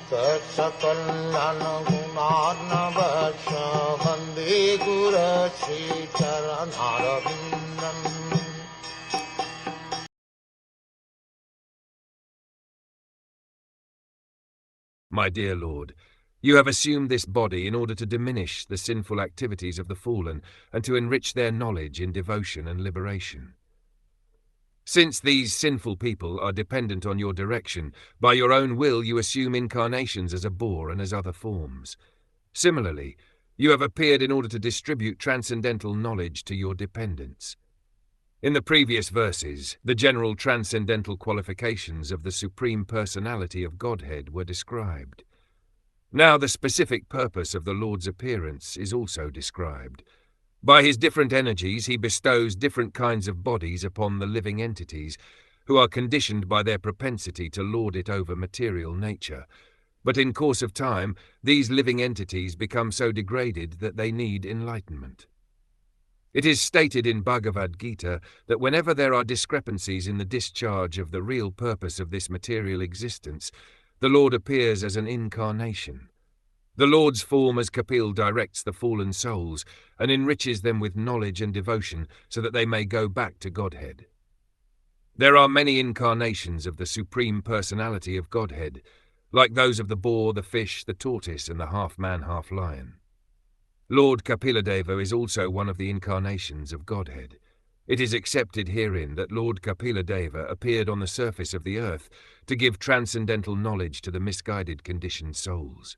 Saksakalyan gunarnavasya Vande Guru Sri Charanaravindan. My dear Lord, you have assumed this body in order to diminish the sinful activities of the fallen and to enrich their knowledge in devotion and liberation. Since these sinful people are dependent on your direction, by your own will you assume incarnations as a boar and as other forms. Similarly, you have appeared in order to distribute transcendental knowledge to your dependents. In the previous verses, the general transcendental qualifications of the Supreme Personality of Godhead were described. Now the specific purpose of the Lord's appearance is also described. By his different energies he bestows different kinds of bodies upon the living entities, who are conditioned by their propensity to lord it over material nature. But in course of time, these living entities become so degraded that they need enlightenment. It is stated in Bhagavad Gita that whenever there are discrepancies in the discharge of the real purpose of this material existence, the Lord appears as an incarnation. The Lord's form as Kapil directs the fallen souls and enriches them with knowledge and devotion so that they may go back to Godhead. There are many incarnations of the Supreme Personality of Godhead, like those of the boar, the fish, the tortoise, and the half-man, half-lion. Lord Kapiladeva is also one of the incarnations of Godhead. It is accepted herein that Lord Kapiladeva appeared on the surface of the earth to give transcendental knowledge to the misguided conditioned souls.